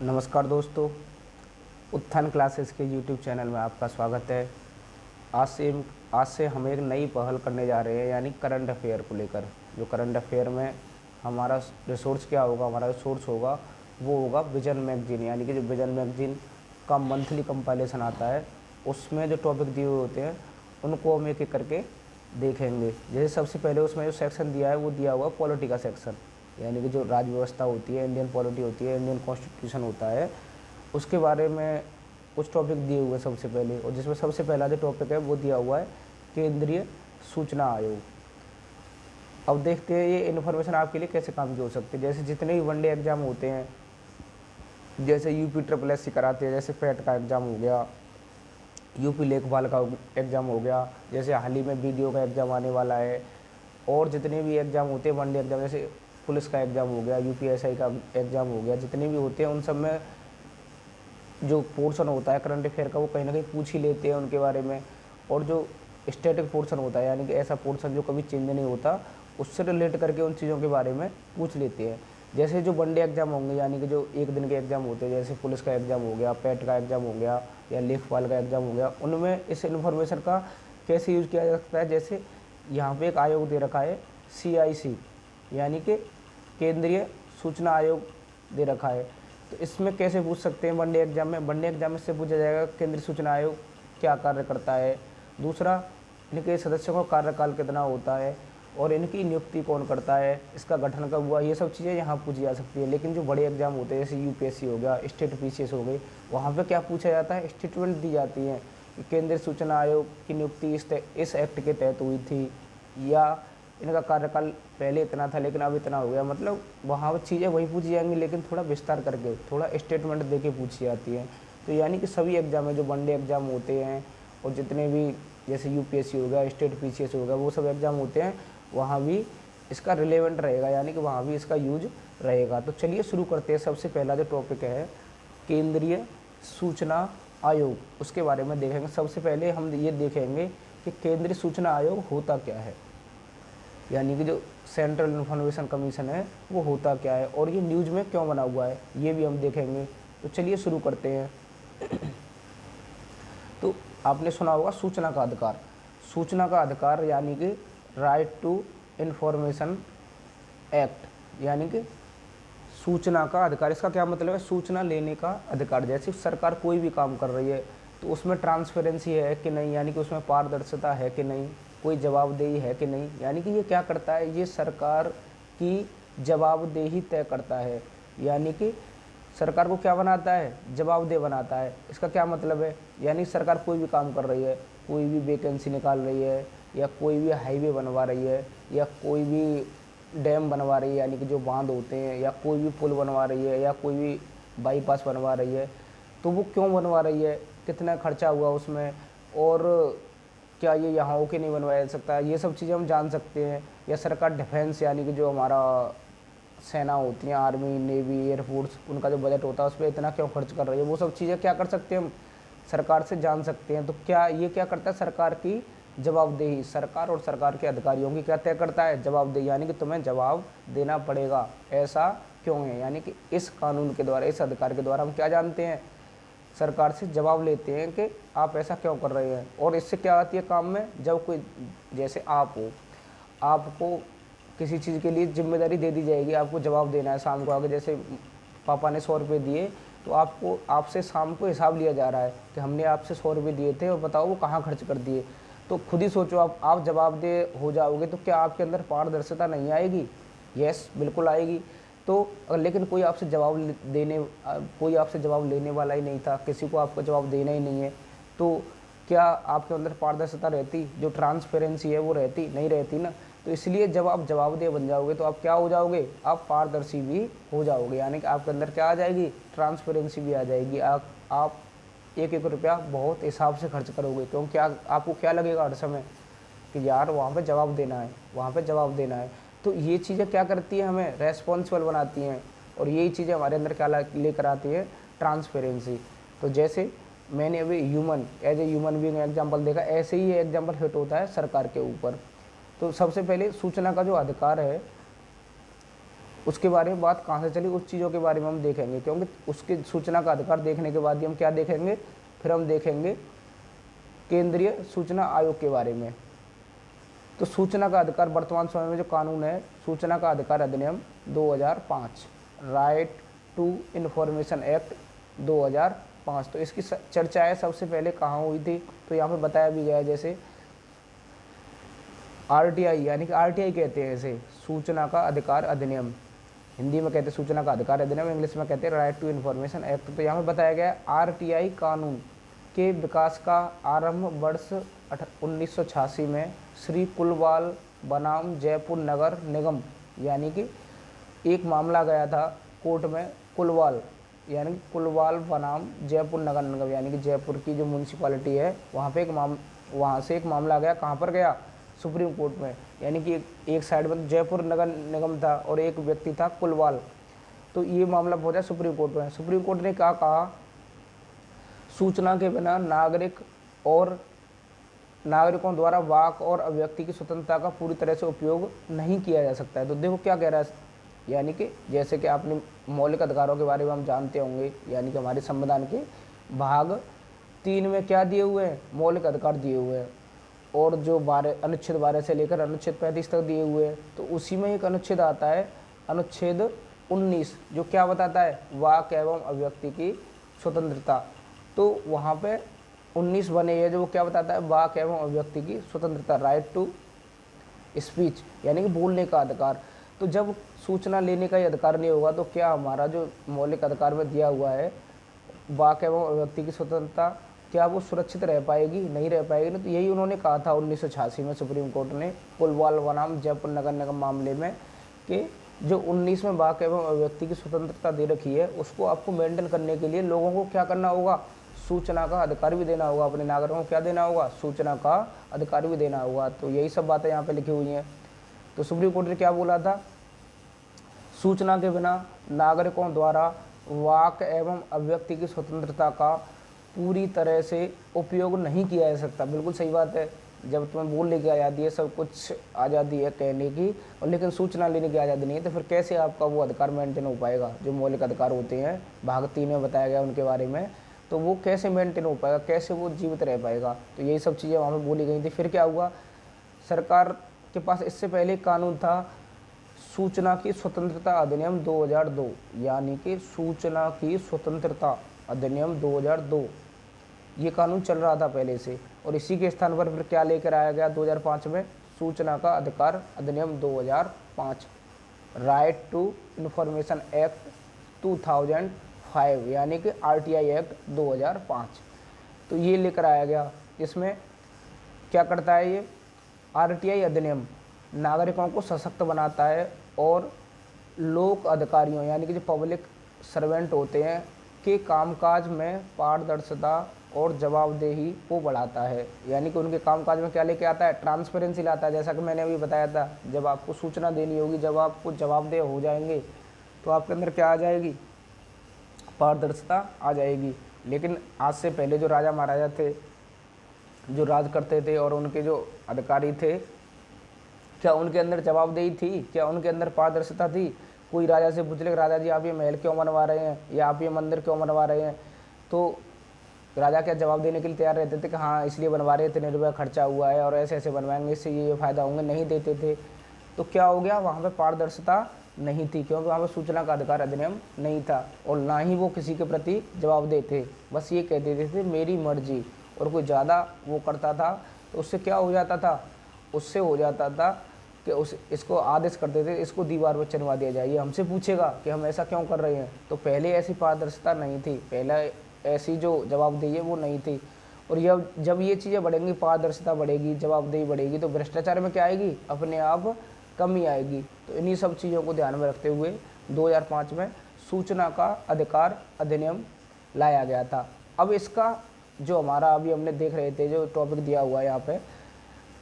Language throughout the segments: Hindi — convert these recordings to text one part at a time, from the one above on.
नमस्कार दोस्तों, उत्थान क्लासेस के यूट्यूब चैनल में आपका स्वागत है। आज से हम एक नई पहल करने जा रहे हैं, यानी करंट अफेयर को लेकर। जो करंट अफेयर में हमारा रिसोर्स क्या होगा, हमारा सोर्स होगा वो होगा विजन मैगजीन। यानी कि जो विजन मैगजीन का मंथली कंपाइलेशन आता है, उसमें जो टॉपिक दिए हुए होते हैं उनको हम एक एक करके देखेंगे। जैसे सबसे पहले उसमें जो सेक्शन दिया है वो दिया हुआ पॉलिटी का सेक्शन, यानी कि जो राज्य व्यवस्था होती है, इंडियन पॉलिटी होती है, इंडियन कॉन्स्टिट्यूशन होता है, उसके बारे में कुछ टॉपिक दिए हुए हैं सबसे पहले। और जिसमें सबसे पहला जो टॉपिक है वो दिया हुआ है केंद्रीय सूचना आयोग। अब देखते हैं ये इन्फॉर्मेशन आपके लिए कैसे काम की हो सकती है। जैसे जितने भी वनडे एग्जाम होते हैं, जैसे यूपी ट्रिपल एस सी कराते हैं, जैसे पेट का एग्ज़ाम हो गया, यूपी लेखपाल का एग्ज़ाम हो गया, जैसे हाल ही में बीडीओ का एग्ज़ाम आने वाला है, और जितने भी एग्ज़ाम होते हैं वनडे एग्ज़ाम, जैसे पुलिस का एग्ज़ाम हो गया, यूपीएसआई का एग्ज़ाम हो गया, जितने भी होते हैं उन सब में जो पोर्शन होता है करंट अफेयर का वो कहीं ना कहीं पूछ ही लेते हैं उनके बारे में। और जो स्टैटिक पोर्शन होता है, यानी कि ऐसा पोर्शन जो कभी चेंज नहीं होता, उससे रिलेट करके उन चीज़ों के बारे में पूछ लेते हैं। जैसे जो वनडे एग्ज़ाम होंगे, यानी कि जो एक दिन के एग्ज़ाम होते हैं, जैसे पुलिस का एग्ज़ाम हो गया, पेट का एग्ज़ाम हो गया, या लेखपाल का एग्ज़ाम हो गया, उनमें इस इन्फॉर्मेशन का कैसे यूज़ किया जा सकता है। जैसे यहाँ पे एक आयोग दे रखा है CIC, यानी कि केंद्रीय सूचना आयोग दे रखा है। तो इसमें कैसे पूछ सकते हैं वनडे एग्जाम में? वनडे एग्जाम में से पूछा जाएगा केंद्रीय सूचना आयोग क्या कार्य करता है, दूसरा इनके सदस्यों का कार्यकाल कितना होता है, और इनकी नियुक्ति कौन करता है, इसका गठन कब हुआ, ये सब चीज़ें यहाँ पूछी जा सकती है। लेकिन जो बड़े एग्जाम होते हैं, जैसे UPSC हो गया, स्टेट PCS हो गई, वहाँ पे क्या पूछा जाता है, स्टेटमेंट दी जाती हैं कि केंद्रीय सूचना आयोग की नियुक्ति इस एक्ट के तहत हुई थी, या इनका कार्यकाल पहले इतना था लेकिन अब इतना हो गया। मतलब वहाँ पर चीज़ें वही पूछी जाएंगी, लेकिन थोड़ा विस्तार करके, थोड़ा स्टेटमेंट दे के पूछी जाती हैं। तो यानी कि सभी एग्जाम है जो वनडे एग्जाम होते हैं, और जितने भी जैसे UPSC हो गया, स्टेट PCS हो गया, वो सब एग्ज़ाम होते हैं, वहाँ भी इसका रिलेवेंट रहेगा, यानी कि वहाँ भी इसका यूज रहेगा। तो चलिए शुरू करते हैं। सबसे पहला जो टॉपिक है केंद्रीय सूचना आयोग, उसके बारे में देखेंगे। सबसे पहले हम ये देखेंगे कि केंद्रीय सूचना आयोग होता क्या है, यानी कि जो सेंट्रल इन्फॉर्मेशन कमीशन है वो होता क्या है, और ये न्यूज़ में क्यों बना हुआ है, ये भी हम देखेंगे। तो चलिए शुरू करते हैं। तो आपने सुना होगा सूचना का अधिकार। सूचना का अधिकार यानी कि राइट टू इंफॉर्मेशन एक्ट, यानी कि सूचना का अधिकार। इसका क्या मतलब है? सूचना लेने का अधिकार। जैसे सरकार कोई भी काम कर रही है तो उसमें ट्रांसपेरेंसी है कि नहीं, यानी कि उसमें पारदर्शिता है कि नहीं, कोई जवाबदेही है कि नहीं। यानी कि ये क्या करता है, ये सरकार की जवाबदेही तय करता है। यानी कि सरकार को क्या बनाता है, जवाबदेह बनाता है। इसका क्या मतलब है, यानी सरकार कोई भी काम कर रही है, कोई भी वैकेंसी निकाल रही है, या कोई भी हाईवे बनवा रही है, या कोई भी डैम बनवा रही है, यानी कि जो बांध होते हैं, या कोई भी पुल बनवा रही है, या कोई भी बाईपास बनवा रही है, तो वो क्यों बनवा रही है, कितना खर्चा हुआ उसमें, और क्या ये यहाँ होके नहीं बनवाया जा सकता, ये सब चीज़ें हम जान सकते हैं। या सरकार डिफेंस, यानी कि जो हमारा सेना होती हैं, आर्मी, नेवी, एयरफोर्स, उनका जो बजट होता है उस पर इतना क्यों खर्च कर रही है, वो सब चीज़ें क्या कर सकते हैं हम सरकार से जान सकते हैं। तो क्या ये क्या करता है, सरकार की जवाबदेही, सरकार और सरकार के अधिकारियों की क्या तय करता है, जवाबदेही, यानी कि तुम्हें जवाब देना पड़ेगा, ऐसा क्यों है। यानी कि इस कानून के द्वारा, इस अधिकार के द्वारा हम क्या जानते हैं, सरकार से जवाब लेते हैं कि आप ऐसा क्यों कर रहे हैं। और इससे क्या आती है काम में, जब कोई, जैसे आप हो, आपको किसी चीज़ के लिए जिम्मेदारी दे दी जाएगी, आपको जवाब देना है शाम को आगे। जैसे पापा ने 100 रुपये दिए, तो आपको, आपसे शाम को हिसाब लिया जा रहा है कि हमने आपसे 100 रुपये दिए थे और बताओ वो कहाँ खर्च कर दिए। तो खुद ही सोचो, आप जवाबदेह हो जाओगे तो क्या आपके अंदर पारदर्शिता नहीं आएगी? यस, बिल्कुल आएगी। तो लेकिन कोई आपसे कोई आपसे जवाब लेने वाला ही नहीं था, किसी को आपको जवाब देना ही नहीं है, तो क्या आपके अंदर पारदर्शिता रहती, जो ट्रांसपेरेंसी है वो रहती नहीं, रहती ना। तो इसलिए जब आप जवाबदेह बन जाओगे तो आप क्या हो जाओगे, आप पारदर्शी भी हो जाओगे, यानी कि आपके अंदर क्या आ जाएगी, ट्रांसपेरेंसी भी आ जाएगी। आप एक एक रुपया बहुत हिसाब से खर्च करोगे, क्योंकि आपको क्या लगेगा हर समय कि यार वहाँ पे जवाब देना है, वहाँ पे जवाब देना है। तो ये चीज़ें क्या करती हैं, हमें रेस्पॉन्सिबल बनाती हैं, और यही चीज़ें हमारे अंदर क्या लेकर आती है, ट्रांसपेरेंसी। तो जैसे मैंने अभी as a human being example देखा, ऐसे ही एग्जाम्पल फिट होता है सरकार के ऊपर। तो सबसे पहले सूचना का जो अधिकार है उसके बारे में बात कहाँ से चली, उस चीज़ों के बारे में हम देखेंगे, क्योंकि उसके सूचना का अधिकार देखने के बाद ही हम क्या देखेंगे, फिर हम देखेंगे केंद्रीय सूचना आयोग के बारे में। तो सूचना का अधिकार वर्तमान समय में जो कानून है, सूचना का अधिकार अधिनियम 2005, राइट टू इंफॉर्मेशन एक्ट 2005। तो इसकी चर्चाएं सबसे पहले कहाँ हुई थी, तो यहाँ पे बताया भी गया है, जैसे आरटीआई, यानी कि आरटीआई कहते हैं इसे, सूचना का अधिकार अधिनियम, हिंदी में कहते हैं सूचना का अधिकार अधिनियम, इंग्लिश में कहते हैं राइट टू इन्फॉर्मेशन एक्ट। तो यहाँ पे बताया गया है आरटीआई कानून के विकास का आरंभ वर्ष 1986 में श्री कुलवाल बनाम जयपुर नगर निगम, यानी कि एक मामला गया था कोर्ट में, कुलवाल यानी कुलवाल बनाम जयपुर नगर निगम, यानी कि जयपुर की जो म्यूनसिपालिटी है वहाँ पे वहाँ से एक मामला गया, कहाँ पर गया, सुप्रीम कोर्ट में। यानी कि एक साइड में जयपुर नगर निगम था और एक व्यक्ति था कुलवाल, तो ये मामला पहुंचा सुप्रीम कोर्ट में। सुप्रीम कोर्ट ने क्या कहा, सूचना के बिना नागरिकों द्वारा वाक और अभिव्यक्ति की स्वतंत्रता का पूरी तरह से उपयोग नहीं किया जा सकता है। तो देखो क्या कह रहा है, यानी कि जैसे कि आपने मौलिक अधिकारों के बारे में हम जानते होंगे, यानी कि हमारे संविधान के भाग 3 में क्या दिए हुए हैं, मौलिक अधिकार दिए हुए हैं, और जो अनुच्छेद 12 से लेकर अनुच्छेद 35 तक दिए हुए हैं। तो उसी में एक अनुच्छेद आता है, अनुच्छेद 19, जो क्या बताता है, वाक एवं अभिव्यक्ति की स्वतंत्रता। तो वहाँ पे 19 बने हैं जो क्या बताता है, वाक एवं अभिव्यक्ति की स्वतंत्रता, राइट टू स्पीच, यानी कि बोलने का अधिकार। तो जब सूचना लेने का ही अधिकार नहीं होगा तो क्या हमारा जो मौलिक अधिकार में दिया हुआ है वाक एवं अभिव्यक्ति की स्वतंत्रता, क्या वो सुरक्षित रह पाएगी, नहीं रह पाएगी ना। तो यही उन्होंने कहा था 1986 में सुप्रीम कोर्ट ने कुलवाल बनाम जयपुर नगर निगम मामले में, कि जो 19 में वाक एवं अभिव्यक्ति की स्वतंत्रता दे रखी है उसको आपको मेंटेन करने के लिए लोगों को क्या करना होगा, सूचना का अधिकार भी देना होगा, अपने नागरिकों को क्या देना होगा, सूचना का अधिकार भी देना होगा। तो यही सब बातें यहाँ पे लिखी हुई हैं। तो सुप्रीम कोर्ट ने क्या बोला था, सूचना के बिना नागरिकों द्वारा वाक एवं अभिव्यक्ति की स्वतंत्रता का पूरी तरह से उपयोग नहीं किया जा सकता। बिल्कुल सही बात है, जब तुम्हें बोलने की आज़ादी है, सब कुछ आज़ादी है कहने की, और लेकिन सूचना लेने की आज़ादी नहीं है, तो फिर कैसे आपका वो अधिकार मेंटेन हो पाएगा। जो मौलिक अधिकार होते हैं भाग 3 में बताया गया उनके बारे में, तो वो कैसे मेंटेन हो पाएगा, कैसे वो जीवित रह पाएगा। तो यही सब चीज़ें वहाँ पर बोली गई थी। फिर क्या हुआ, सरकार के पास इससे पहले कानून था सूचना की स्वतंत्रता अधिनियम 2002, यानी कि सूचना की स्वतंत्रता अधिनियम 2002, ये कानून चल रहा था पहले से। और इसी के स्थान पर फिर क्या लेकर आया गया 2005 में, सूचना का अधिकार अधिनियम 2005, राइट टू इंफॉर्मेशन एक्ट 2005, यानी कि आरटीआई एक्ट 2005। तो ये लेकर आया गया। इसमें क्या करता है, ये आरटीआई अधिनियम नागरिकों को सशक्त बनाता है और लोक अधिकारियों, यानी कि जो पब्लिक सर्वेंट होते हैं, के कामकाज में पारदर्शिता और जवाबदेही को बढ़ाता है। यानी कि उनके कामकाज में क्या लेके आता है, ट्रांसपेरेंसी लाता है। जैसा कि मैंने अभी बताया था, जब आपको सूचना देनी होगी, जब आपको जवाबदेह हो जाएंगे तो आपके अंदर क्या आ जाएगी, पारदर्शिता आ जाएगी। लेकिन आज से पहले जो राजा महाराजा थे, जो राज करते थे, और उनके जो अधिकारी थे, क्या उनके अंदर जवाबदेही थी, क्या उनके अंदर पारदर्शिता थी। कोई राजा से पूछ ले, राजा जी आप ये महल क्यों बनवा रहे हैं, या आप ये मंदिर क्यों बनवा रहे हैं, तो राजा क्या जवाब देने के लिए तैयार रहते थे कि हाँ इसलिए बनवा रहे, इतने रुपये खर्चा हुआ है और ऐसे ऐसे बनवाएंगे, इससे ये फ़ायदा होंगे, नहीं देते थे। तो क्या हो गया, वहाँ पे पारदर्शिता नहीं थी, क्योंकि वहाँ पे सूचना का अधिकार अधिनियम नहीं था, और ना ही वो किसी के प्रति जवाबदेह थे। बस ये कह देते थे मेरी मर्जी, और कोई ज़्यादा वो करता था तो उससे क्या हो जाता था, उससे हो जाता था कि इसको आदेश करते थे, इसको दीवार पर चढ़वा दिया जाए, ये हमसे पूछेगा कि हम ऐसा क्यों कर रहे हैं। तो पहले ऐसी पारदर्शिता नहीं थी, पहले ऐसी जो जवाबदेही है वो नहीं थी। और जब ये चीज़ें बढ़ेंगी, पारदर्शिता बढ़ेगी, जवाबदेही बढ़ेगी, तो भ्रष्टाचार में क्या आएगी, अपने आप कमी आएगी। तो इन्हीं सब चीज़ों को ध्यान में रखते हुए 2005 में सूचना का अधिकार अधिनियम लाया गया था। अब इसका जो हमारा अभी हमने देख रहे थे, जो टॉपिक दिया हुआ है यहाँ पे,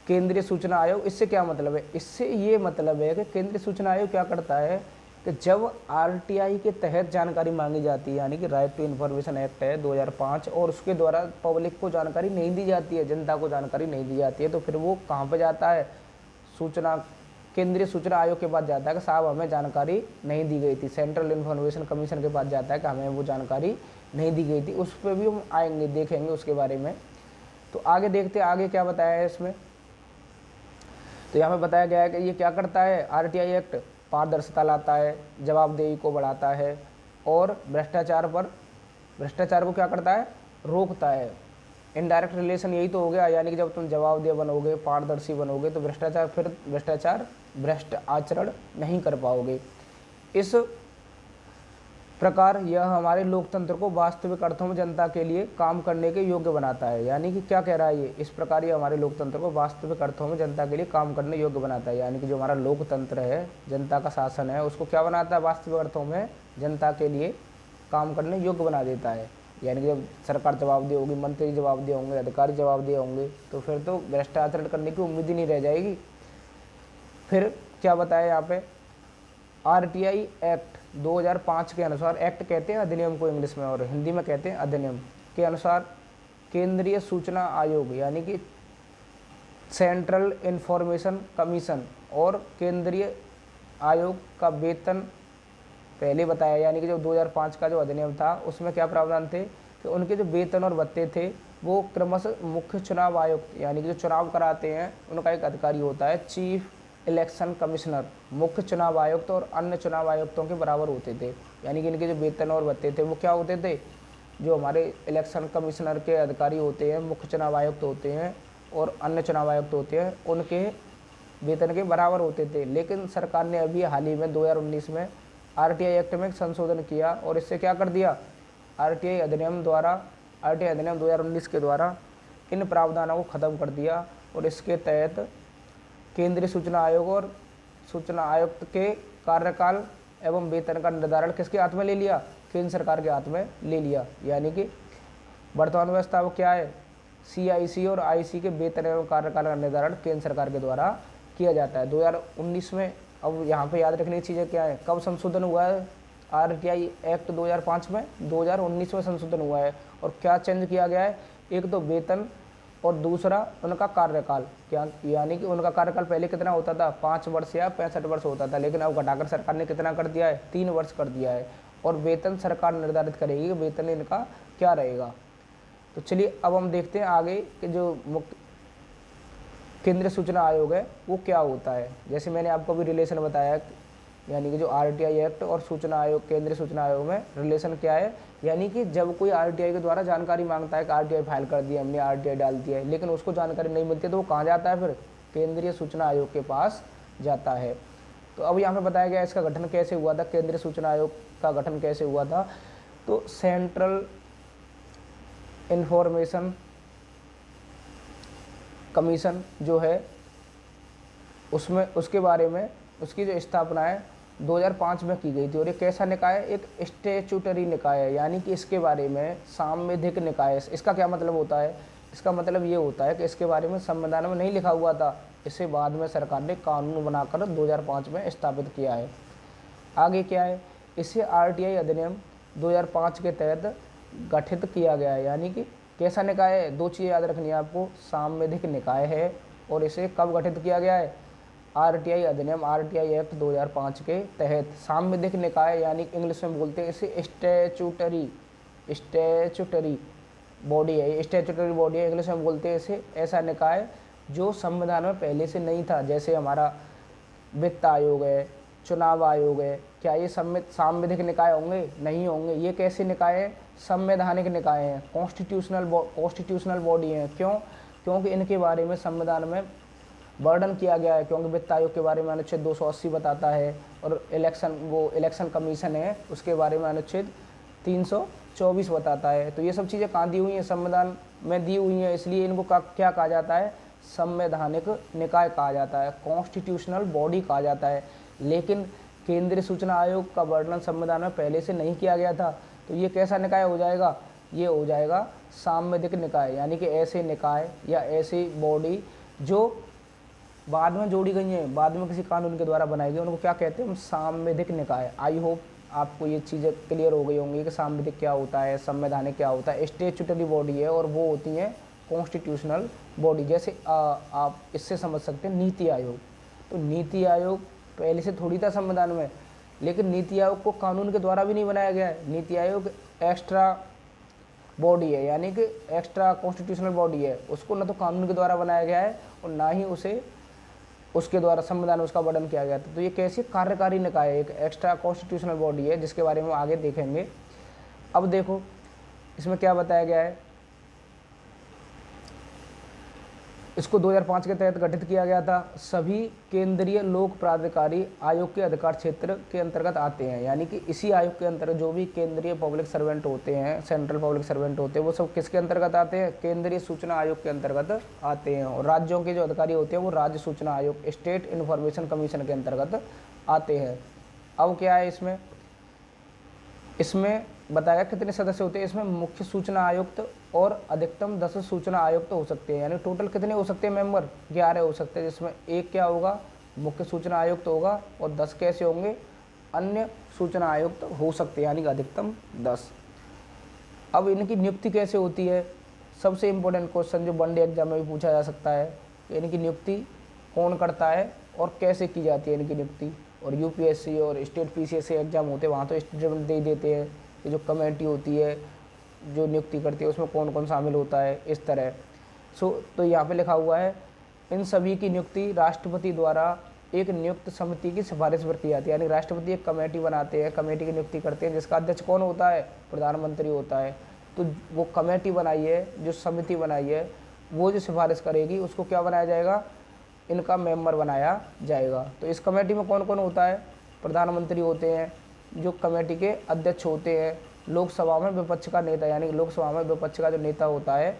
केंद्रीय सूचना आयोग, इससे क्या मतलब है, इससे ये मतलब है कि केंद्रीय सूचना आयोग क्या करता है कि जब आरटीआई के तहत जानकारी मांगी जाती है, यानी कि राइट टू इन्फॉर्मेशन एक्ट है 2005, और उसके द्वारा पब्लिक को जानकारी नहीं दी जाती है, जनता को जानकारी नहीं दी जाती है, तो फिर वो कहाँ पर जाता है, सूचना केंद्रीय सूचना आयोग के पास जाता है कि साहब हमें जानकारी नहीं दी गई थी, सेंट्रल इन्फॉर्मेशन कमीशन के पास जाता है कि हमें वो जानकारी नहीं दी गई थी। उस पर भी हम आएंगे, देखेंगे उसके बारे में। तो आगे देखते हैं आगे क्या बताया है इसमें। तो यहाँ पे बताया गया है कि ये क्या करता है, आरटीआई एक्ट पारदर्शिता लाता है, जवाबदेही को बढ़ाता है और भ्रष्टाचार को क्या करता है, रोकता है। इनडायरेक्ट रिलेशन यही तो हो गया, यानी कि जब तुम जवाबदेह बनोगे, पारदर्शी बनोगे तो भ्रष्ट आचरण नहीं कर पाओगे। इस प्रकार यह हमारे लोकतंत्र को वास्तविक अर्थों में जनता के लिए काम करने के योग्य बनाता है। यानी कि क्या कह रहा है ये, इस प्रकार ये हमारे लोकतंत्र को वास्तविक अर्थों में जनता के लिए काम करने योग्य बनाता है। यानी कि जो हमारा लोकतंत्र है, जनता का शासन है, उसको क्या बनाता है, वास्तविक अर्थों में जनता के लिए काम करने योग्य बना देता है। यानी कि जब सरकार जवाबदेह होगी, मंत्री जवाबदेह होंगे, अधिकारी जवाबदेह होंगे, तो फिर तो भ्रष्टाचार करने की उम्मीद ही नहीं रह जाएगी। फिर क्या बताया यहाँ पे, आरटीआई एक्ट 2005 के अनुसार, एक्ट कहते हैं अधिनियम को इंग्लिश में और हिंदी में कहते हैं अधिनियम, के अनुसार केंद्रीय सूचना आयोग यानी कि सेंट्रल इंफॉर्मेशन कमीशन और केंद्रीय आयोग का वेतन पहले बताया। यानी कि जो 2005 का जो अधिनियम था उसमें क्या प्रावधान थे कि उनके जो वेतन और भत्ते थे वो क्रमशः मुख्य चुनाव आयुक्त यानी कि जो चुनाव कराते हैं उनका एक अधिकारी होता है, चीफ इलेक्शन कमिश्नर, मुख्य चुनाव आयुक्त और अन्य चुनाव आयुक्तों के बराबर होते थे। यानी कि इनके जो वेतन और भत्ते थे वो क्या होते थे, जो हमारे इलेक्शन कमिश्नर के अधिकारी होते हैं, मुख्य चुनाव आयुक्त होते हैं और अन्य चुनाव आयुक्त होते हैं, उनके वेतन के बराबर होते थे। लेकिन सरकार ने अभी हाल ही में 2019 में आरटीआई एक्ट में संशोधन किया और इससे क्या कर दिया, आरटीआई अधिनियम 2019 के द्वारा इन प्रावधानों को ख़त्म कर दिया और इसके तहत केंद्रीय सूचना आयोग और सूचना आयुक्त के कार्यकाल एवं वेतन का निर्धारण किसके हाथ में ले लिया, केंद्र सरकार के हाथ में ले लिया। यानी कि वर्तमान व्यवस्था वो क्या है, सीआईसी और आईसी के वेतन एवं कार्यकाल का निर्धारण केंद्र सरकार के द्वारा किया जाता है 2019 में। अब यहाँ पे याद रखने की चीज़ें क्या है, कब संशोधन हुआ है आरटीआई एक्ट 2005 में, 2019 में संशोधन हुआ है। और क्या चेंज किया गया है, एक तो वेतन और दूसरा उनका कार्यकाल। क्या, यानी कि उनका कार्यकाल पहले कितना होता था, 5 वर्ष या 65 वर्ष होता था, लेकिन अब घटाकर सरकार ने कितना कर दिया है, 3 वर्ष कर दिया है। और वेतन सरकार निर्धारित करेगी कि वेतन इनका क्या रहेगा। तो चलिए अब हम देखते हैं आगे कि जो मुख्य केंद्रीय सूचना आयोग है वो क्या होता है। जैसे मैंने आपको भी रिलेशन बताया, यानी कि जो आरटीआई एक्ट और सूचना आयोग, केंद्रीय सूचना आयोग में रिलेशन क्या है, यानी कि जब कोई आरटीआई के द्वारा जानकारी मांगता है कि आरटीआई फाइल कर दिया, हमने आरटीआई डाल दिया है, लेकिन उसको जानकारी नहीं मिलती तो वो कहाँ जाता है, फिर केंद्रीय सूचना आयोग के पास जाता है। तो अब यहाँ पे बताया गया इसका गठन कैसे हुआ था, केंद्रीय सूचना आयोग का गठन कैसे हुआ था। तो सेंट्रल इंफॉर्मेशन कमीशन जो है उसमें, उसके बारे में उसकी जो स्थापना है 2005 में की गई थी। और ये कैसा निकाय है, एक स्टैट्यूटरी निकाय है, यानी कि इसके बारे में सांविधिक निकाय। इसका क्या मतलब होता है, इसका मतलब ये होता है कि इसके बारे में संविधान में नहीं लिखा हुआ था, इसे बाद में सरकार ने कानून बनाकर 2005 में स्थापित किया है। आगे क्या है, इसे आरटीआई अधिनियम 2005 के तहत गठित किया गया है। यानी कि कैसा निकाय है, दो चीज़ें याद रखनी है आपको, सांविधिक निकाय है और इसे कब गठित किया गया है, आरटीआई अधिनियम, आरटीआई एक्ट 2005 के तहत। सांविधिक निकाय यानी इंग्लिश में बोलते हैं इसे स्टैट्यूटरी बॉडी है, स्टैट्यूटरी बॉडी है, इंग्लिश में बोलते हैं इसे ऐसा निकाय जो संविधान में पहले से नहीं था। जैसे हमारा वित्त आयोग है, चुनाव आयोग है, क्या ये सांविधिक निकाय होंगे, नहीं होंगे। ये कैसे निकाय है, संवैधानिक निकाय हैं, कॉन्स्टिट्यूशनल बॉडी हैं। क्यों, क्योंकि इनके बारे में संविधान में वर्णन किया गया है। क्योंकि वित्त आयोग के बारे में अनुच्छेद 280 बताता है और इलेक्शन कमीशन है उसके बारे में अनुच्छेद 324 बताता है। तो ये सब चीज़ें कहाँ दी हुई हैं, संविधान में दी हुई हैं, इसलिए इनको क्या कहा जाता है, संवैधानिक निकाय कहा जाता है, कॉन्स्टिट्यूशनल बॉडी कहा जाता है। लेकिन केंद्रीय सूचना आयोग का वर्णन संविधान में पहले से नहीं किया गया था, तो ये कैसा निकाय हो जाएगा, ये हो जाएगा सांविधिक निकाय। यानी कि ऐसे निकाय या ऐसी बॉडी जो बाद में जोड़ी गई हैं, बाद में किसी कानून के द्वारा बनाई गई, उनको क्या कहते हैं हम, सांविधिक निकाय। आई होप आपको ये चीज़ें क्लियर हो गई होंगी कि सांविधिक क्या होता है, संवैधानिक क्या होता है। स्टैट्यूटरी बॉडी है और वो होती है कॉन्स्टिट्यूशनल बॉडी। जैसे आप इससे समझ सकते हैं नीति आयोग। तो नीति आयोग पहले से थोड़ी था संविधान में, लेकिन नीति आयोग को कानून के द्वारा भी नहीं बनाया गया है। नीति आयोग एक्स्ट्रा बॉडी है, यानी कि एक्स्ट्रा कॉन्स्टिट्यूशनल बॉडी है, उसको न तो कानून के द्वारा बनाया गया है और ना ही उसे उसके द्वारा संविधान में उसका वर्णन किया गया था। तो ये कैसी कार्यकारी निकाय है, एक एक्स्ट्रा कॉन्स्टिट्यूशनल बॉडी है, जिसके बारे में हम आगे देखेंगे। अब देखो इसमें क्या बताया गया है। इसको 2005 के तहत गठित किया गया था। सभी केंद्रीय लोक प्राधिकारी आयोग के अधिकार क्षेत्र के अंतर्गत आते हैं, यानी कि इसी आयोग के अंतर्गत जो भी केंद्रीय पब्लिक सर्वेंट होते हैं, सेंट्रल पब्लिक सर्वेंट होते हैं, वो सब किसके अंतर्गत आते हैं? केंद्रीय सूचना आयोग के अंतर्गत आते हैं। और राज्यों के जो अधिकारी होते हैं वो राज्य सूचना आयोग, स्टेट इन्फॉर्मेशन कमीशन के अंतर्गत आते हैं। अब क्या है इसमें बताया कितने सदस्य होते हैं। इसमें मुख्य सूचना आयुक्त और अधिकतम 10 सूचना आयुक्त हो सकते हैं, यानी टोटल कितने हो सकते हैं मेंबर? 11 हो सकते हैं, जिसमें एक क्या होगा? मुख्य सूचना आयुक्त होगा, और 10 कैसे होंगे? अन्य सूचना आयुक्त हो सकते हैं, यानी कि अधिकतम 10। अब इनकी नियुक्ति कैसे होती है? सबसे इम्पोर्टेंट क्वेश्चन जो वनडे एग्जाम में भी पूछा जा सकता है, इनकी नियुक्ति कौन करता है और कैसे की जाती है इनकी नियुक्ति। और यूपीएससी और स्टेट पीसीएससी एग्जाम होते हैं, वहाँ तो स्टेटमेंट दे देते हैं कि जो कमेटी होती है जो नियुक्ति करती है उसमें कौन कौन शामिल होता है, इस तरह। तो यहाँ पे लिखा हुआ है इन सभी की नियुक्ति राष्ट्रपति द्वारा एक नियुक्त समिति की सिफारिश पर की जाती है, यानी राष्ट्रपति एक कमेटी बनाते हैं, कमेटी की नियुक्ति करते हैं, जिसका अध्यक्ष कौन होता है? प्रधानमंत्री होता है। तो वो कमेटी बनाई है, जो समिति बनाई है, वो जो सिफारिश करेगी उसको क्या बनाया जाएगा? इनका मेंबर बनाया जाएगा। तो इस कमेटी में कौन कौन होता है? प्रधानमंत्री होते हैं, जो कमेटी के अध्यक्ष होते हैं। लोकसभा में विपक्ष का नेता, यानी लोकसभा में विपक्ष का जो नेता होता है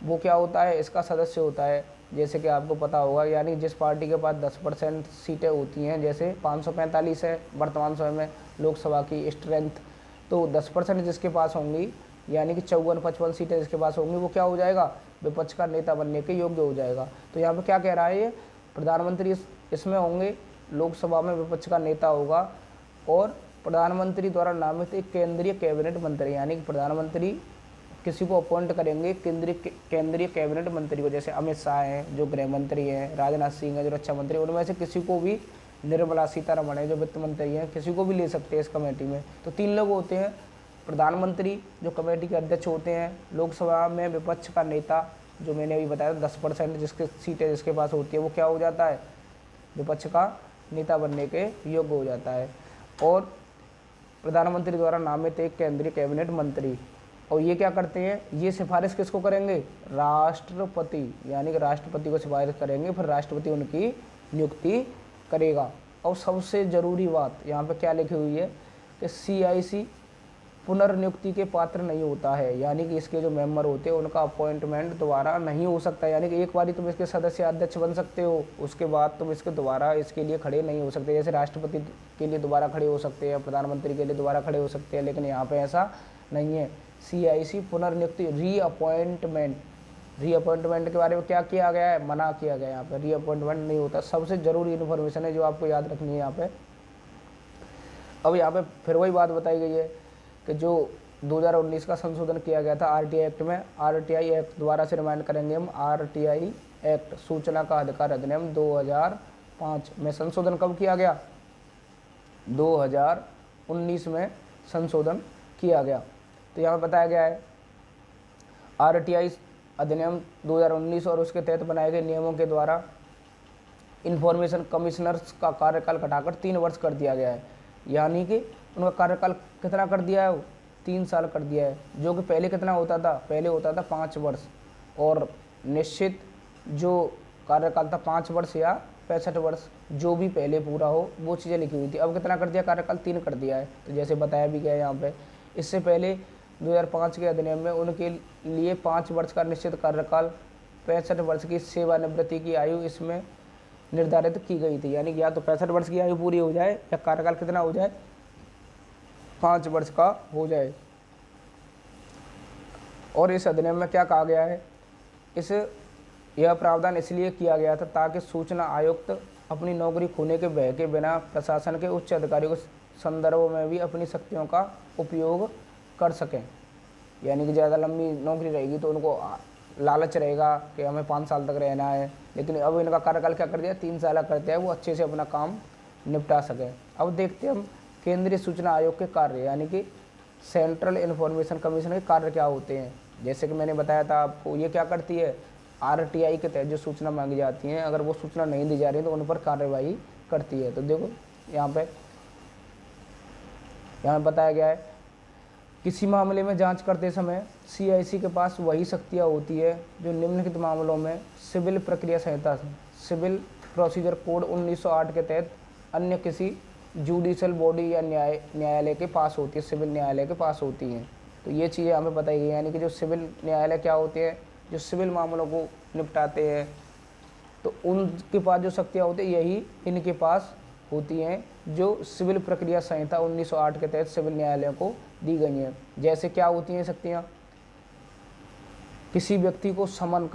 वो क्या होता है? इसका सदस्य होता है। जैसे कि आपको पता होगा, यानी जिस पार्टी के पास 10% सीटें होती हैं, जैसे 545 है वर्तमान समय में लोकसभा की स्ट्रेंथ, तो 10% जिसके पास होंगी, यानी कि 54-55 सीटें जिसके पास होंगी, वो क्या हो जाएगा? विपक्ष का नेता बनने के योग्य हो जाएगा। तो यहाँ पे क्या कह रहा है ये? प्रधानमंत्री इसमें होंगे, लोकसभा में विपक्ष का नेता होगा, और प्रधानमंत्री द्वारा नामित एक केंद्रीय कैबिनेट मंत्री, यानी कि प्रधानमंत्री किसी को अपॉइंट करेंगे केंद्रीय कैबिनेट मंत्री को, जैसे अमित शाह हैं जो गृह मंत्री हैं, राजनाथ सिंह हैं जो रक्षा मंत्री, उनमें से किसी को भी, निर्मला सीतारमण है जो वित्त मंत्री हैं, किसी को भी ले सकते हैं इस कमेटी में। तो 3 लोग होते हैं, प्रधानमंत्री जो कमेटी के अध्यक्ष होते हैं, लोकसभा में विपक्ष का नेता जो मैंने अभी बताया 10% जिसके सीटें जिसके पास होती है, वो क्या हो जाता है? विपक्ष का नेता बनने के योग्य हो जाता है। और प्रधानमंत्री द्वारा नामित एक केंद्रीय कैबिनेट मंत्री, और ये क्या करते हैं? ये सिफारिश किसको करेंगे? राष्ट्रपति, यानी कि राष्ट्रपति को सिफारिश करेंगे, फिर राष्ट्रपति उनकी नियुक्ति करेगा। और सबसे ज़रूरी बात यहाँ पे क्या लिखी हुई है कि CIC पुनर्नियुक्ति के पात्र नहीं होता है, यानी कि इसके जो मेंबर होते हैं उनका अपॉइंटमेंट दोबारा नहीं हो सकता, यानी कि एक बार तुम इसके सदस्य अध्यक्ष बन सकते हो, उसके बाद तुम इसके दोबारा इसके लिए खड़े नहीं हो सकते। जैसे राष्ट्रपति के लिए दोबारा खड़े हो सकते हैं, प्रधानमंत्री के लिए दोबारा खड़े हो सकते हैं, लेकिन यहाँ पे ऐसा नहीं है। CIC पुनर्नियुक्ति, रीअपॉइंटमेंट के बारे में क्या किया गया है? मना किया गया है। यहाँ पर रीअपॉइंटमेंट नहीं होता। सबसे ज़रूरी इन्फॉर्मेशन है जो आपको याद रखनी है यहाँ पे। अब यहाँ पे फिर वही बात बताई गई है कि जो 2019 का संशोधन किया गया था RTI एक्ट में, RTI एक्ट द्वारा से रिमाइंड करेंगे हम, RTI एक्ट सूचना का अधिकार अधिनियम 2005 में संशोधन कब किया गया? 2019 में संशोधन किया गया। तो यहाँ पर बताया गया है RTI अधिनियम 2019 और उसके तहत बनाए गए नियमों के द्वारा इन्फॉर्मेशन कमिश्नर्स का कार्यकाल घटाकर 3 वर्ष कर दिया गया है, यानी कि उनका कार्यकाल कितना कर दिया है? 3 साल कर दिया है, जो कि पहले कितना होता था? पहले होता था 5 वर्ष, और निश्चित जो कार्यकाल था 5 वर्ष या 65 वर्ष, जो भी पहले पूरा हो वो चीज़ें लिखी हुई थी। अब कितना कर दिया? कार्यकाल 3 कर दिया है। तो जैसे बताया भी गया यहाँ पे, इससे पहले 2005 के अधिनियम में उनके लिए 5 वर्ष का निश्चित कार्यकाल, 65 वर्ष की सेवानिवृत्ति की आयु इसमें निर्धारित की गई थी, यानी कि या तो 65 वर्ष की आयु पूरी हो जाए या कार्यकाल कितना हो जाए? 5 वर्ष का हो जाए। और इस अधिनियम में क्या कहा गया है? यह प्रावधान इसलिए किया गया था ताकि सूचना आयुक्त अपनी नौकरी खोने के भय के बिना प्रशासन के उच्च अधिकारियों के संदर्भ में भी अपनी शक्तियों का उपयोग कर सकें, यानी कि ज़्यादा लंबी नौकरी रहेगी तो उनको लालच रहेगा कि हमें 5 साल तक रहना है, लेकिन अब इनका कार्यकाल क्या कर दिया, 3 साल करते हैं, वो अच्छे से अपना काम निपटा सकें। अब देखते हैं हम केंद्रीय सूचना आयोग के कार्य, यानी कि सेंट्रल इन्फॉर्मेशन कमीशन के कार्य क्या होते हैं। जैसे कि मैंने बताया था आपको, ये क्या करती है, आरटीआई के तहत जो सूचना मांगी जाती हैं, अगर वो सूचना नहीं दी जा रही है तो उन पर कार्रवाई करती है। तो देखो यहाँ बताया गया है, किसी मामले में जांच करते समय सीआईसी के पास वही शक्तियाँ होती है जो निम्नलिखित मामलों में सिविल प्रक्रिया संहिता सिविल प्रोसीजर कोड 1908 के तहत अन्य किसी जुडिशल बॉडी या न्यायालय के पास होती है, सिविल न्यायालय के पास होती हैं। तो ये चीज़ें हमें बताई गई, यानी कि जो सिविल न्यायालय क्या होते हैं, जो सिविल मामलों को निपटाते हैं, तो उनके पास जो शक्तियाँ होती हैं यही इनके पास होती हैं जो सिविल प्रक्रिया संहिता 1908 के तहत सिविल न्यायालयों को दी गई हैं। जैसे क्या होती हैं शक्तियाँ, किसी व्यक्ति को समन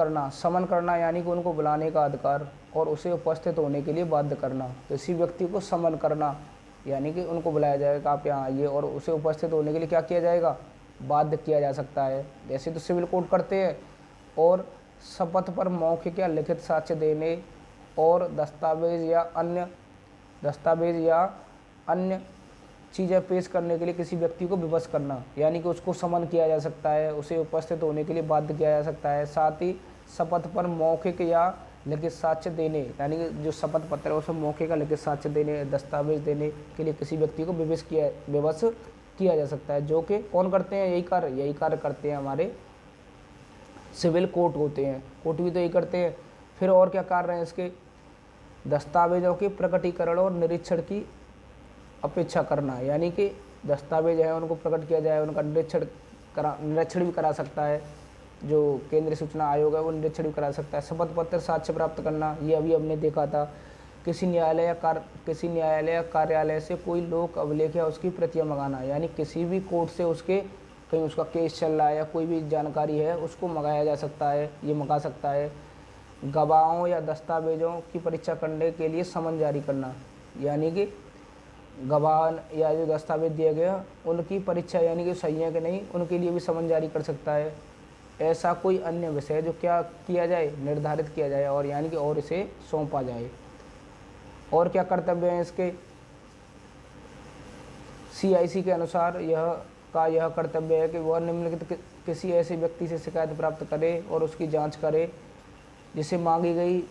करना यानी कि उनको बुलाने का अधिकार और उसे उपस्थित होने के लिए बाध्य करना। तो किसी व्यक्ति को समन करना यानी कि उनको बुलाया जाएगा, आप यहाँ आइए, और उसे उपस्थित होने के लिए क्या किया जाएगा, बाध्य किया जा सकता है। जैसे तो सिविल कोड करते हैं। और शपथ पर मौखिक या लिखित साक्ष्य देने और दस्तावेज या अन्य चीज़ें पेश करने के लिए किसी व्यक्ति को विवश करना, यानी कि उसको समन किया जा सकता है, उसे उपस्थित होने के लिए बाध्य किया जा सकता है। साथ ही शपथ पर मौखिक या लिखित साक्ष्य देने, यानी कि जो शपथ पत्र है उसमें मौखिक या लिखित साक्ष्य देने, दस्तावेज देने के लिए किसी व्यक्ति को विवश किया जा सकता है। जो कि कौन करते हैं, यही कार्य करते हैं हमारे सिविल कोर्ट होते हैं। कोर्ट भी तो यही करते हैं। फिर और क्या कार्य हैं इसके, दस्तावेजों के प्रकटीकरण और निरीक्षण की अपेक्षा करना, यानी कि दस्तावेज हैं उनको प्रकट किया जाए, उनका निरीक्षण भी करा सकता है। जो केंद्रीय सूचना आयोग है वो निरीक्षण भी करा सकता है। शपथ पत्र साक्ष्य प्राप्त करना, ये अभी हमने देखा था। किसी न्यायालय या कार्यालय से कोई लोक अभिलेख या उसकी प्रतियां मंगाना, यानी किसी भी कोर्ट से कहीं उसका केस चल रहा है या कोई भी जानकारी है उसको मंगाया जा सकता है, ये मंगा सकता है। गवाहों या दस्तावेजों की परीक्षा करने के लिए समन जारी करना, यानी कि गवाह या जो दस्तावेज दिए गए उनकी परीक्षा, यानी कि सही है कि नहीं, उनके लिए भी समन जारी कर सकता है। ऐसा कोई अन्य विषय जो क्या किया जाए, निर्धारित किया जाए, और यानी कि और इसे सौंपा जाए। और क्या कर्तव्य हैं इसके, सीआईसी के अनुसार यह कर्तव्य है कि वह निम्नलिखित किसी ऐसे व्यक्ति से शिकायत प्राप्त करे और उसकी जांच करे जिसे मांगी गई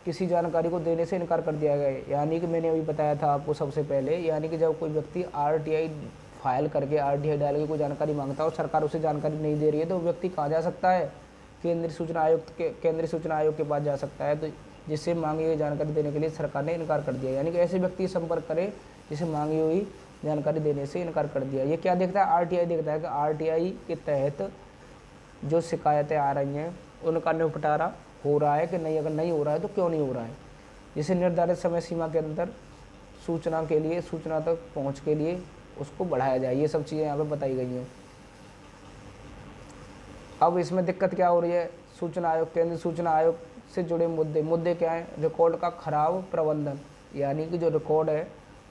किसी जानकारी को देने से इनकार कर दिया गया। यानी कि मैंने अभी बताया था आपको सबसे पहले, यानी कि जब कोई व्यक्ति आरटीआई फाइल करके आरटीआई डाल के कोई जानकारी मांगता है और सरकार उसे जानकारी नहीं दे रही है, तो वो व्यक्ति कहाँ जा सकता है, केंद्रीय सूचना आयोग के पास जा सकता है। तो जिससे मांगी हुई जानकारी देने के लिए सरकार ने इनकार कर दिया, यानी कि ऐसे व्यक्ति संपर्क करे जिसे मांगी हुई जानकारी देने से इनकार कर दिया। ये क्या देखता है, आरटीआई देखता है कि आरटीआई के तहत जो शिकायतें आ रही हैं उनका निपटारा हो रहा है कि नहीं, अगर नहीं हो रहा है तो क्यों नहीं हो रहा है, जिसे निर्धारित समय सीमा के अंदर सूचना तक पहुंच के लिए उसको बढ़ाया जाए। ये सब चीज़ें यहाँ पे बताई गई हैं। अब इसमें दिक्कत क्या हो रही है, केंद्रीय सूचना आयोग से जुड़े मुद्दे क्या हैं, रिकॉर्ड का खराब प्रबंधन, यानी कि जो रिकॉर्ड है,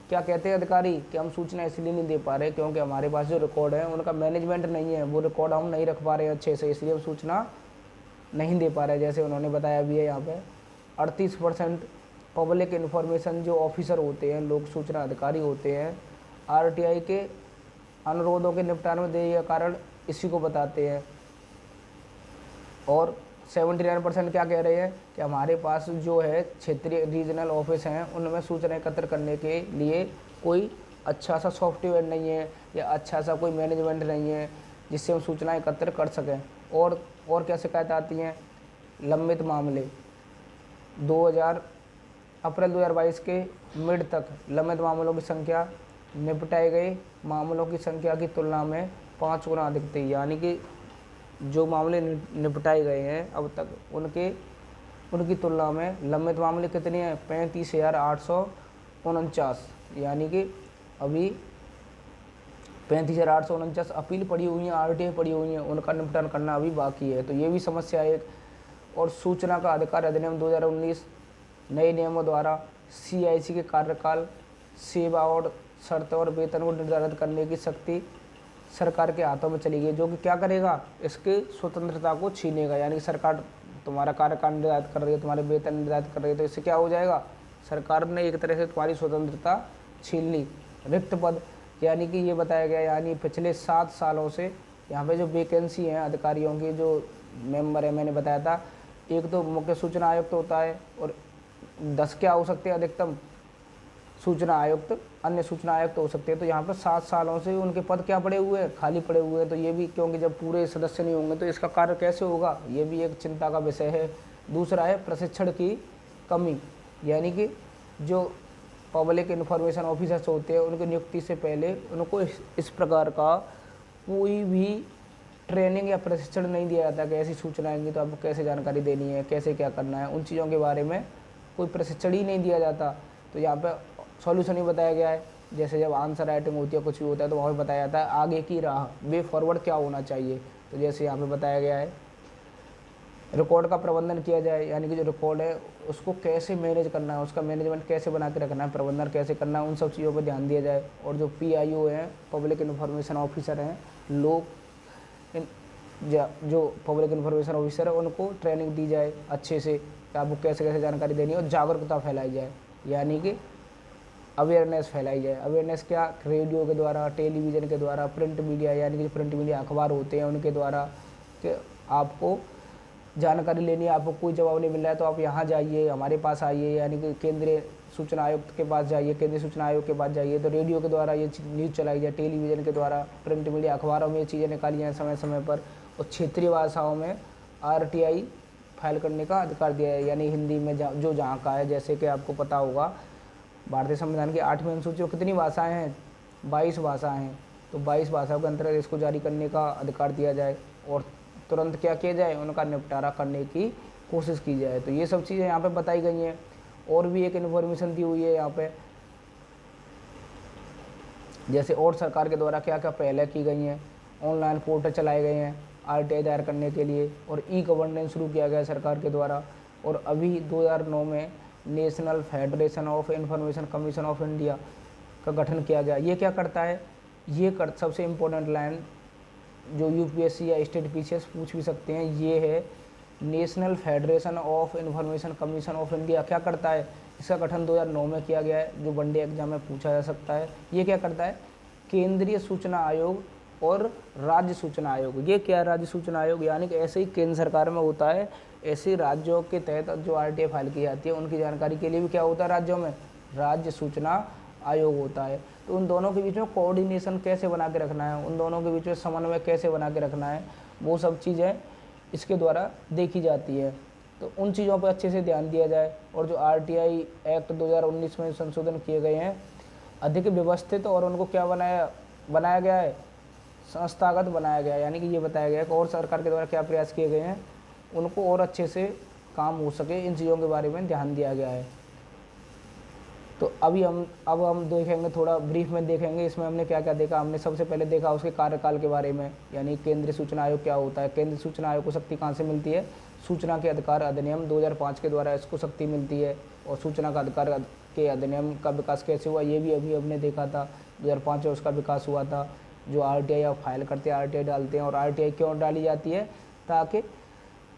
क्या कहते हैं अधिकारी कि हम सूचना इसलिए नहीं दे पा रहे क्योंकि हमारे पास जो रिकॉर्ड है उनका मैनेजमेंट नहीं है, वो रिकॉर्ड हम नहीं रख पा रहे हैं अच्छे से, इसलिए हम सूचना नहीं दे पा रहे। जैसे उन्होंने बताया भी है यहाँ पे 38% पब्लिक इन्फॉर्मेशन जो ऑफिसर होते हैं, लोक सूचना अधिकारी होते हैं, आरटीआई के अनुरोधों के निपटान में देरी का कारण इसी को बताते हैं। और 79% क्या कह रहे हैं कि हमारे पास जो है क्षेत्रीय रीजनल ऑफिस हैं उनमें सूचना एकत्र करने के लिए कोई अच्छा सा सॉफ्टवेयर नहीं है या अच्छा सा कोई मैनेजमेंट नहीं है जिससे हम सूचना एकत्र कर सकें। और क्या शिकायत आती हैं, लंबित मामले अप्रैल 2022 के मिड तक लंबित मामलों की संख्या निपटाए गए मामलों की संख्या की तुलना में 5 गुना अधिक थी, यानी कि जो मामले निपटाए गए हैं अब तक उनकी तुलना में लंबित मामले कितने हैं, 35,849, यानी कि अभी 35,849 अपील पड़ी हुई हैं, आरटीआई पड़ी हुई हैं, उनका निपटान करना अभी बाकी है। तो ये भी समस्या है एक। और सूचना का अधिकार अधिनियम 2019 नए नियमों द्वारा सीआईसी के कार्यकाल, सेवा और शर्त और वेतन को निर्धारित करने की शक्ति सरकार के हाथों में चली गई, जो कि क्या करेगा, इसके स्वतंत्रता को छीनेगा। यानी कि सरकार तुम्हारा कार्यकाल निर्धारित कर रही है, तुम्हारे वेतन निर्धारित कर रही है, तो इससे क्या हो जाएगा, सरकार ने एक तरह से तुम्हारी स्वतंत्रता छीन ली। रिक्त पद, यानी कि ये बताया गया, यानी पिछले 7 सालों से यहाँ पे जो वैकेंसी हैं अधिकारियों की, जो मेंबर है मैंने बताया था, एक तो मुख्य सूचना आयुक्त होता है और 10 क्या हो सकते हैं अधिकतम सूचना आयुक्त, अन्य सूचना आयुक्त हो सकते हैं। तो यहाँ पर 7 सालों से उनके पद क्या पड़े हुए हैं, खाली पड़े हुए हैं। तो ये भी, क्योंकि जब पूरे सदस्य नहीं होंगे तो इसका कार्य कैसे होगा, ये भी एक चिंता का विषय है। दूसरा है प्रशिक्षण की कमी, यानी कि जो पब्लिक इन्फॉर्मेशन ऑफिसर्स होते हैं उनकी नियुक्ति से पहले उनको इस प्रकार का कोई भी ट्रेनिंग या प्रशिक्षण नहीं दिया जाता कि ऐसी सूचना आएंगी तो आपको कैसे जानकारी देनी है, कैसे क्या करना है, उन चीज़ों के बारे में कोई प्रशिक्षण ही नहीं दिया जाता। तो यहाँ पे सॉल्यूशन ही बताया गया है। जैसे जब आंसर राइटिंग होती है, कुछ भी होता है, तो वहाँ पे बताया जाता है आगे की राह, वे फॉरवर्ड क्या होना चाहिए। तो जैसे यहाँ पे बताया गया है, रिकॉर्ड का प्रबंधन किया जाए, यानी कि जो रिकॉर्ड है उसको कैसे मैनेज करना है, उसका मैनेजमेंट कैसे बना के रखना है, प्रबंधन कैसे करना है, उन सब चीज़ों पर ध्यान दिया जाए। और जो PIO हैं, पब्लिक इन्फॉर्मेशन ऑफिसर हैं, लोग जो पब्लिक इन्फॉर्मेशन ऑफिसर है उनको ट्रेनिंग दी जाए अच्छे से कि आपको कैसे कैसे जानकारी देनी है, और जागरूकता फैलाई जाए, यानी कि अवेयरनेस फैलाई जाए। अवेयरनेस क्या, रेडियो के द्वारा, टेलीविज़न के द्वारा, प्रिंट मीडिया, यानी कि प्रिंट मीडिया अखबार होते हैं उनके द्वारा, कि आपको जानकारी लेनी है, आपको कोई जवाब नहीं मिल रहा है तो आप यहाँ जाइए, हमारे पास आइए, यानी कि केंद्रीय सूचना आयुक्त के पास जाइए, केंद्रीय सूचना आयोग के पास जाइए। तो रेडियो के द्वारा ये न्यूज़ चलाई जाए, टेलीविज़न के द्वारा, प्रिंट मीडिया अखबारों में ये चीज़ें निकाली जाएँ समय समय पर। और क्षेत्रीय भाषाओं में RTI फाइल करने का अधिकार दिया है, यानी हिंदी में जो जहाँ का है। जैसे कि आपको पता होगा भारतीय संविधान की 8वीं अनुसूची में कितनी भाषाएं हैं, 22 भाषाएं हैं। तो 22 भाषाओं के अंतर्गत इसको जारी करने का अधिकार दिया जाए और तुरंत क्या किया जाए, उनका निपटारा करने की कोशिश की जाए। तो ये सब चीज़ें यहाँ पे बताई गई हैं। और भी एक इन्फॉर्मेशन दी हुई है यहाँ पे, जैसे और सरकार के द्वारा क्या क्या पहले की गई हैं। ऑनलाइन पोर्टल चलाए गए हैं RTI दायर करने के लिए, और गवर्नेंस शुरू किया गया है सरकार के द्वारा। और अभी 2009 में national federation of information commission of India का गठन किया गया। ये क्या करता है, सबसे इम्पोर्टेंट लाइन जो UPSC या स्टेट PCS पूछ भी सकते हैं, ये है national federation of information commission of India क्या करता है। इसका गठन 2009 में किया गया है, जो वनडे एग्जाम में पूछा जा सकता है। ये क्या करता है, केंद्रीय सूचना आयोग और राज्य सूचना आयोग। ये क्या है, राज्य सूचना आयोग, यानी कि ऐसे ही केंद्र सरकार में होता है, ऐसे ही राज्यों के तहत जो RTI फाइल की जाती है उनकी जानकारी के लिए भी क्या होता है, राज्यों में राज्य सूचना आयोग होता है। तो उन दोनों के बीच में कोऑर्डिनेशन कैसे बना के रखना है, उन दोनों के बीच में समन्वय कैसे बना के रखना है, वो सब चीज़ें इसके द्वारा देखी जाती है। तो उन चीज़ों पर अच्छे से ध्यान दिया जाए। और जो RTI एक्ट 2019 में संशोधन किए गए हैं, अधिक व्यवस्थित और उनको क्या बनाया गया है, संस्थागत बनाया गया है। यानी कि ये बताया गया है कि और सरकार के द्वारा क्या प्रयास किए गए हैं, उनको और अच्छे से काम हो सके, इन चीज़ों के बारे में ध्यान दिया गया है। तो अब हम देखेंगे, थोड़ा ब्रीफ में देखेंगे इसमें हमने क्या क्या देखा। हमने सबसे पहले देखा उसके कार्यकाल के बारे में, यानी केंद्रीय सूचना आयोग क्या होता है। केंद्रीय सूचना आयोग को शक्ति कहाँ से मिलती है, सूचना के अधिकार अधिनियम 2005 के द्वारा इसको शक्ति मिलती है। और सूचना का अधिकार के अधिनियम का विकास कैसे हुआ, ये भी अभी हमने देखा था, 2005 में उसका विकास हुआ था। जो RTI आप फाइल करते हैं, RTI डालते हैं। और RTI क्यों डाली जाती है, ताकि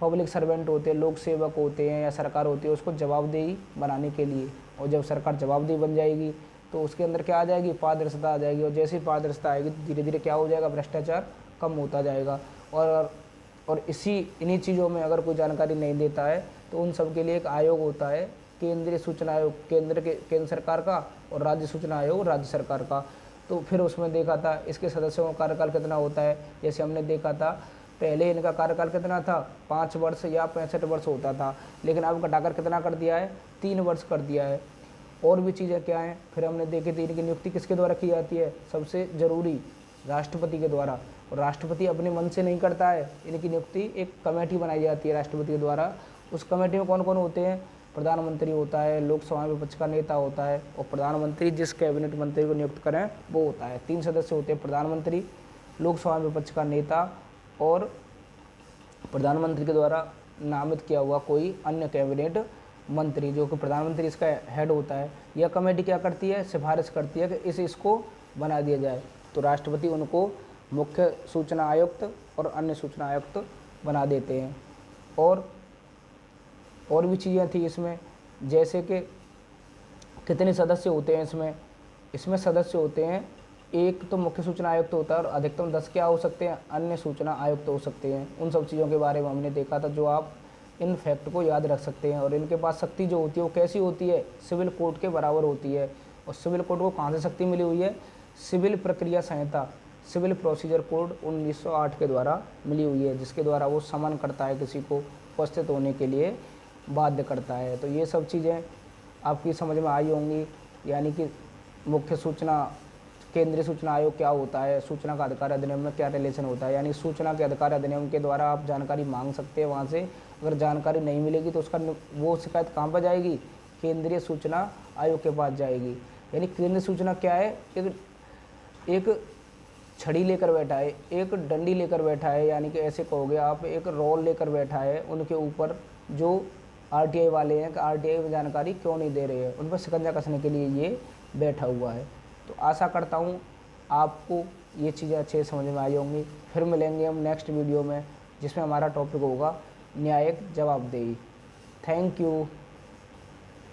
पब्लिक सर्वेंट होते हैं, लोक सेवक होते हैं या सरकार होती है, उसको जवाबदेही बनाने के लिए। और जब सरकार जवाबदेही बन जाएगी तो उसके अंदर क्या आ जाएगी, पारदर्शिता आ जाएगी। और जैसे ही पारदर्शिता आएगी धीरे धीरे क्या हो जाएगा, भ्रष्टाचार कम होता जाएगा। और इन्हीं चीज़ों में अगर कोई जानकारी नहीं देता है तो उन सब के लिए एक आयोग होता है, केंद्रीय सूचना आयोग केंद्र सरकार का, और राज्य सूचना आयोग राज्य सरकार का। तो फिर उसमें देखा था इसके सदस्यों का कार्यकाल कितना होता है। जैसे हमने देखा था पहले इनका कार्यकाल कितना था, 5 वर्ष या 65 वर्ष होता था, लेकिन अब घटाकर कितना कर दिया है, 3 वर्ष कर दिया है। और भी चीज़ें क्या हैं, फिर हमने देखे थे इनकी नियुक्ति किसके द्वारा की जाती है, सबसे ज़रूरी राष्ट्रपति के द्वारा। और राष्ट्रपति अपने मन से नहीं करता है, इनकी नियुक्ति एक कमेटी बनाई जाती है राष्ट्रपति के द्वारा। उस कमेटी में कौन कौन होते हैं, प्रधानमंत्री होता है, लोकसभा में विपक्ष का नेता होता है, और प्रधानमंत्री जिस कैबिनेट मंत्री को नियुक्त करें वो होता है। 3 सदस्य होते हैं, प्रधानमंत्री, लोकसभा में विपक्ष का नेता और प्रधानमंत्री के द्वारा नामित किया हुआ कोई अन्य कैबिनेट मंत्री, जो कि प्रधानमंत्री इसका हेड होता है। यह कमेटी क्या करती है, सिफारिश करती है कि इसको बना दिया जाए। तो राष्ट्रपति उनको मुख्य सूचना आयुक्त और अन्य सूचना आयुक्त बना देते हैं। और भी चीज़ें थी इसमें, जैसे कि कितने सदस्य होते हैं इसमें सदस्य होते हैं, एक तो मुख्य सूचना आयुक्त होता है और अधिकतम 10 क्या हो सकते हैं, अन्य सूचना आयुक्त हो सकते हैं। उन सब चीज़ों के बारे में हमने देखा था, जो आप इन फैक्ट को याद रख सकते हैं। और इनके पास शक्ति जो होती है वो कैसी होती है, सिविल कोड के बराबर होती है। और सिविल कोड को कहाँ से शक्ति मिली हुई है, सिविल प्रक्रिया संहिता, सिविल प्रोसीजर कोड 1908 के द्वारा मिली हुई है, जिसके द्वारा वो समन करता है, किसी को उपस्थित होने के लिए बाध्य करता है। तो ये सब चीज़ें आपकी समझ में आई होंगी, यानी कि मुख्य सूचना, केंद्रीय सूचना आयोग क्या होता है, सूचना का अधिकार अधिनियम में क्या रिलेशन होता है। यानी सूचना के अधिकार अधिनियम के द्वारा आप जानकारी मांग सकते हैं वहाँ से, अगर जानकारी नहीं मिलेगी तो उसका वो शिकायत कहाँ पर जाएगी, केंद्रीय सूचना आयोग के पास जाएगी। यानी केंद्रीय सूचना क्या है, एक छड़ी लेकर बैठा है, एक डंडी लेकर बैठा है, यानी कि ऐसे कहोगे आप, एक रोल लेकर बैठा है, उनके ऊपर जो आरटीआई वाले हैं कि आरटीआई में जानकारी क्यों नहीं दे रहे हैं, उन पर शिकंजा कसने के लिए ये बैठा हुआ है। तो आशा करता हूँ आपको ये चीज़ें अच्छे से समझ में आई होंगी। फिर मिलेंगे हम नेक्स्ट वीडियो में, जिसमें हमारा टॉपिक होगा न्यायिक जवाबदेही। Thank you.